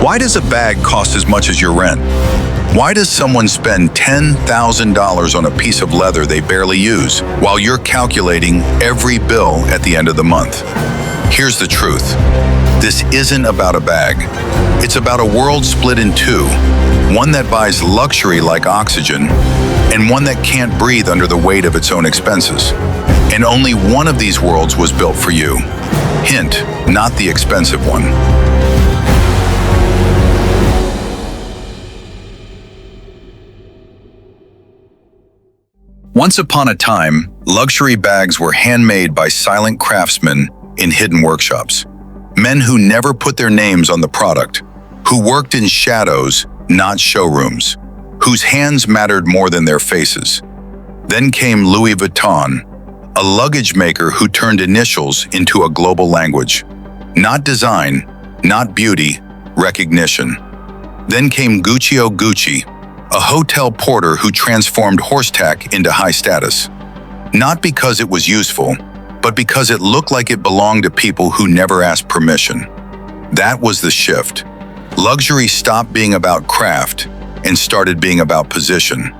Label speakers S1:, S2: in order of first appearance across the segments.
S1: Why does a bag cost as much as your rent? Why does someone spend $10,000 on a piece of leather they barely use, while you're calculating every bill at the end of the month? Here's the truth. This isn't about a bag. It's about a world split in two. One that buys luxury like oxygen, and one that can't breathe under the weight of its own expenses. And only one of these worlds was built for you. Hint, not the expensive one. Once upon a time, luxury bags were handmade by silent craftsmen in hidden workshops. Men who never put their names on the product, who worked in shadows, not showrooms, whose hands mattered more than their faces. Then came Louis Vuitton, a luggage maker who turned initials into a global language. Not design, not beauty, recognition. Then came Gucci, a hotel porter who transformed horse tack into high status. Not because it was useful, but because it looked like it belonged to people who never asked permission. That was the shift. Luxury stopped being about craft and started being about position.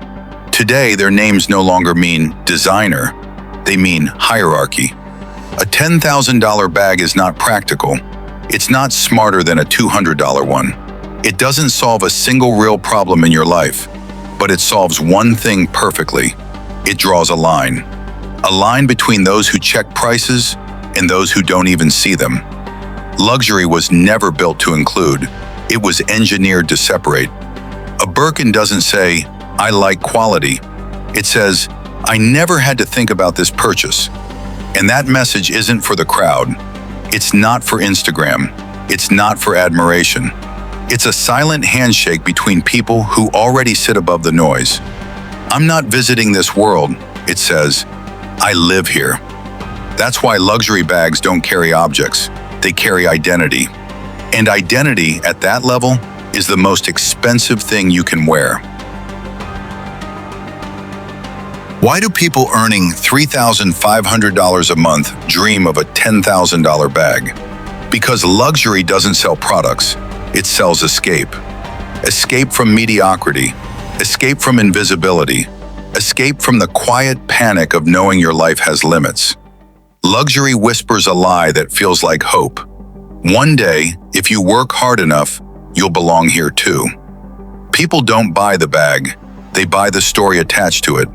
S1: Today, their names no longer mean designer, they mean hierarchy. A $10,000 bag is not practical. It's not smarter than a $200 one. It doesn't solve a single real problem in your life, but it solves one thing perfectly. It draws a line. A line between those who check prices and those who don't even see them. Luxury was never built to include. It was engineered to separate. A Birkin doesn't say, "I like quality." It says, "I never had to think about this purchase." And that message isn't for the crowd. It's not for Instagram. It's not for admiration. It's a silent handshake between people who already sit above the noise. "I'm not visiting this world," it says. "I live here." That's why luxury bags don't carry objects. They carry identity. And identity at that level is the most expensive thing you can wear. Why do people earning $3,500 a month dream of a $10,000 bag? Because luxury doesn't sell products. It sells escape. Escape from mediocrity. Escape from invisibility. Escape from the quiet panic of knowing your life has limits. Luxury whispers a lie that feels like hope. One day, if you work hard enough, you'll belong here too. People don't buy the bag. They buy the story attached to it.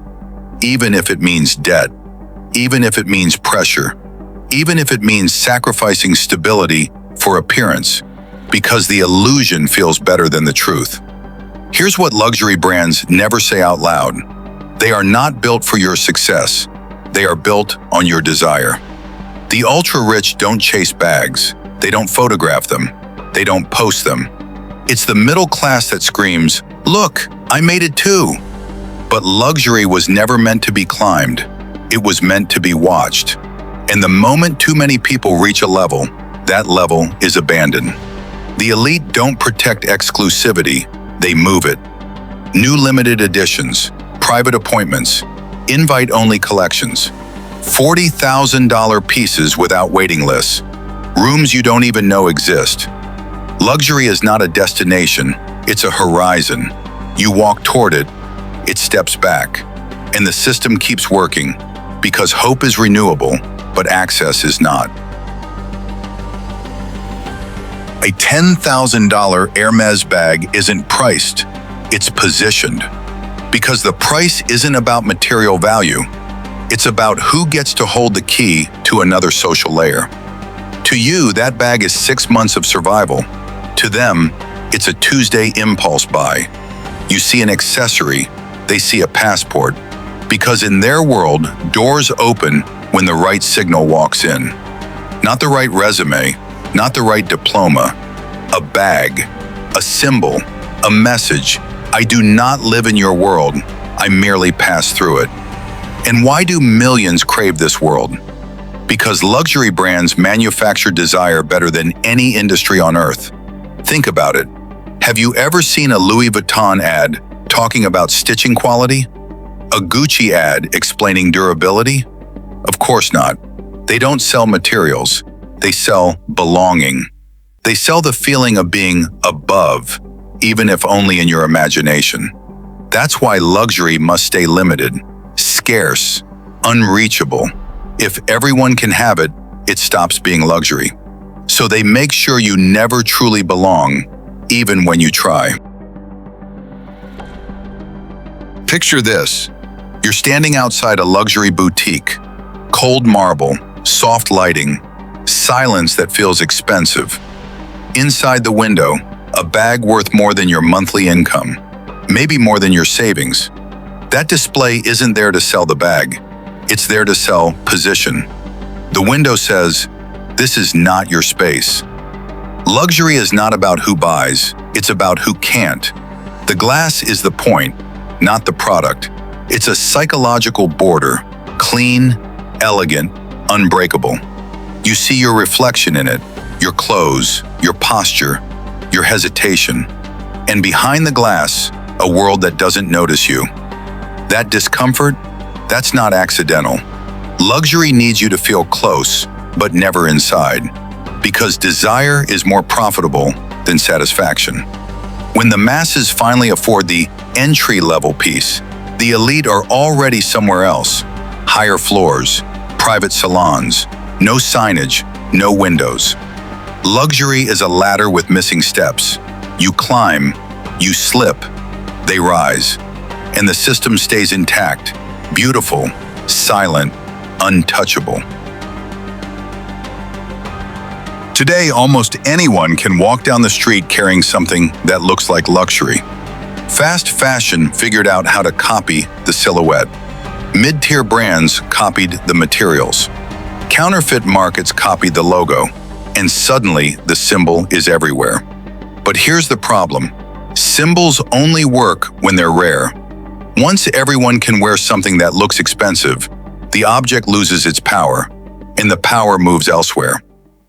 S1: Even if it means debt. Even if it means pressure. Even if it means sacrificing stability for appearance. Because the illusion feels better than the truth. Here's what luxury brands never say out loud. They are not built for your success. They are built on your desire. The ultra-rich don't chase bags. They don't photograph them. They don't post them. It's the middle class that screams, "Look, I made it too." But luxury was never meant to be climbed. It was meant to be watched. And the moment too many people reach a level, that level is abandoned. The elite don't protect exclusivity, they move it. New limited editions, private appointments, invite-only collections, $40,000 pieces without waiting lists, rooms you don't even know exist. Luxury is not a destination, it's a horizon. You walk toward it, it steps back, and the system keeps working because hope is renewable, but access is not. A $10,000 Hermes bag isn't priced, it's positioned. Because the price isn't about material value, it's about who gets to hold the key to another social layer. To you, that bag is 6 months of survival. To them, it's a Tuesday impulse buy. You see an accessory, they see a passport. Because in their world, doors open when the right signal walks in. Not the right resume, not the right diploma, a bag, a symbol, a message. I do not live in your world, I merely pass through it. And why do millions crave this world? Because luxury brands manufacture desire better than any industry on earth. Think about it. Have you ever seen a Louis Vuitton ad talking about stitching quality? A Gucci ad explaining durability? Of course not. They don't sell materials. They sell belonging. They sell the feeling of being above, even if only in your imagination. That's why luxury must stay limited, scarce, unreachable. If everyone can have it, it stops being luxury. So they make sure you never truly belong, even when you try. Picture this. You're standing outside a luxury boutique. Cold marble, soft lighting, silence that feels expensive. Inside the window, a bag worth more than your monthly income, maybe more than your savings. That display isn't there to sell the bag. It's there to sell position. The window says, "This is not your space." Luxury is not about who buys, it's about who can't. The glass is the point, not the product. It's a psychological border, clean, elegant, unbreakable. You see your reflection in it, your clothes, your posture, your hesitation. And behind the glass, a world that doesn't notice you. That discomfort, that's not accidental. Luxury needs you to feel close, but never inside, because desire is more profitable than satisfaction. When the masses finally afford the entry-level piece, the elite are already somewhere else. Higher floors, private salons, no signage, no windows. Luxury is a ladder with missing steps. You climb, you slip, they rise, and the system stays intact, beautiful, silent, untouchable. Today, almost anyone can walk down the street carrying something that looks like luxury. Fast fashion figured out how to copy the silhouette. Mid-tier brands copied the materials. Counterfeit markets copied the logo, and suddenly the symbol is everywhere. But here's the problem. Symbols only work when they're rare. Once everyone can wear something that looks expensive, the object loses its power, and the power moves elsewhere.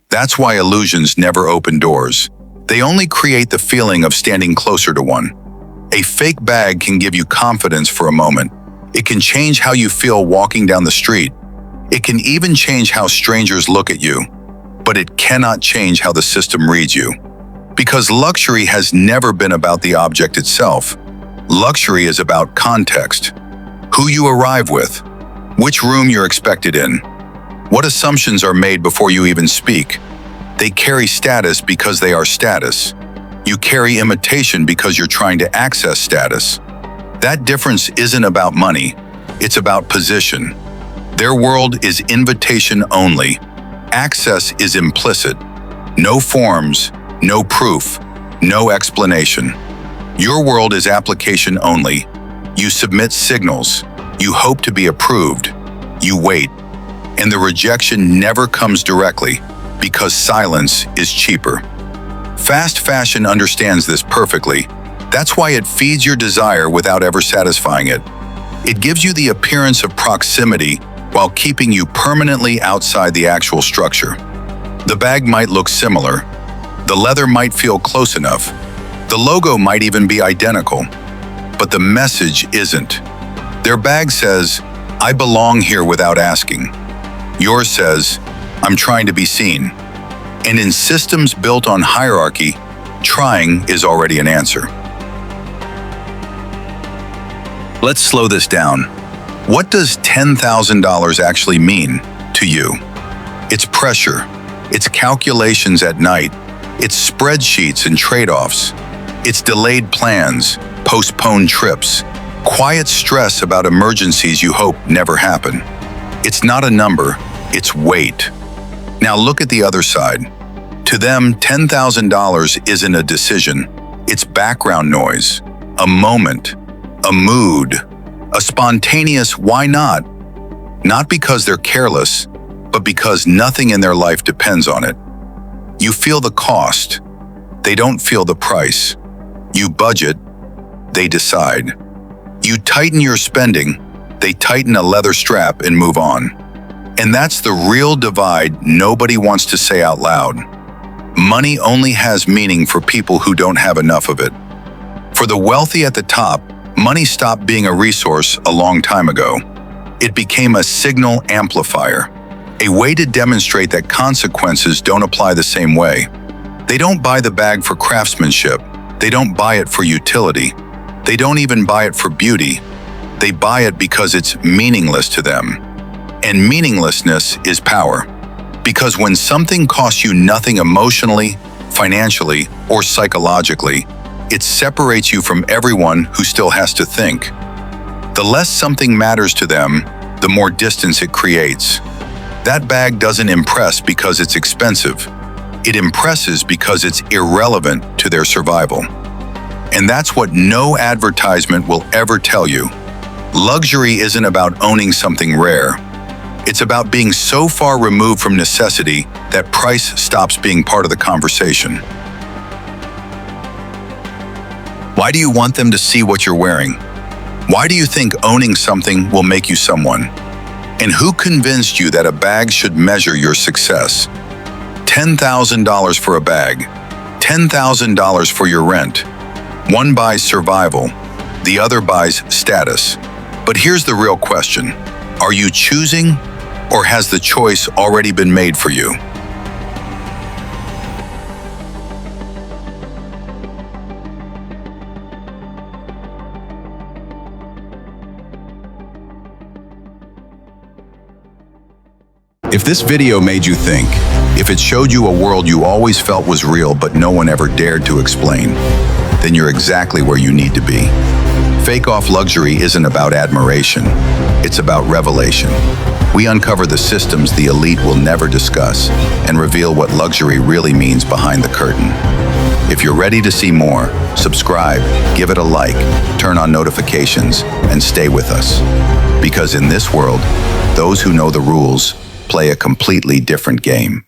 S1: That's why illusions never open doors. They only create the feeling of standing closer to one. A fake bag can give you confidence for a moment. It can change how you feel walking down the street. It can even change how strangers look at you. But it cannot change how the system reads you. Because luxury has never been about the object itself. Luxury is about context. Who you arrive with, which room you're expected in, what assumptions are made before you even speak. They carry status because they are status. You carry imitation because you're trying to access status. That difference isn't about money, it's about position. Their world is invitation only. Access is implicit. No forms, no proof, no explanation. Your world is application only. You submit signals. You hope to be approved. You wait. And the rejection never comes directly because silence is cheaper. Fast fashion understands this perfectly. That's why it feeds your desire without ever satisfying it. It gives you the appearance of proximity while keeping you permanently outside the actual structure. The bag might look similar. The leather might feel close enough. The logo might even be identical. But the message isn't. Their bag says, "I belong here without asking." Yours says, "I'm trying to be seen." And in systems built on hierarchy, trying is already an answer. Let's slow this down. What does $10,000 actually mean to you? It's pressure. It's calculations at night. It's spreadsheets and trade-offs. It's delayed plans, postponed trips, quiet stress about emergencies you hope never happen. It's not a number, it's weight. Now look at the other side. To them, $10,000 isn't a decision. It's background noise, a moment, a mood, a spontaneous why not? Not because they're careless, but because nothing in their life depends on it. You feel the cost. They don't feel the price. You budget. They decide. You tighten your spending. They tighten a leather strap and move on. And that's the real divide nobody wants to say out loud. Money only has meaning for people who don't have enough of it. For the wealthy at the top, money stopped being a resource a long time ago. It became a signal amplifier, a way to demonstrate that consequences don't apply the same way. They don't buy the bag for craftsmanship. They don't buy it for utility. They don't even buy it for beauty. They buy it because it's meaningless to them. And meaninglessness is power. Because when something costs you nothing emotionally, financially, or psychologically, it separates you from everyone who still has to think. The less something matters to them, the more distance it creates. That bag doesn't impress because it's expensive. It impresses because it's irrelevant to their survival. And that's what no advertisement will ever tell you. Luxury isn't about owning something rare. It's about being so far removed from necessity that price stops being part of the conversation. Why do you want them to see what you're wearing? Why do you think owning something will make you someone? And who convinced you that a bag should measure your success? $10,000 for a bag, $10,000 for your rent. One buys survival, the other buys status. But here's the real question. Are you choosing, or has the choice already been made for you? If this video made you think, if it showed you a world you always felt was real but no one ever dared to explain, then you're exactly where you need to be. Fake-off luxury isn't about admiration, it's about revelation. We uncover the systems the elite will never discuss and reveal what luxury really means behind the curtain. If you're ready to see more, subscribe, give it a like, turn on notifications, and stay with us. Because in this world, those who know the rules play a completely different game.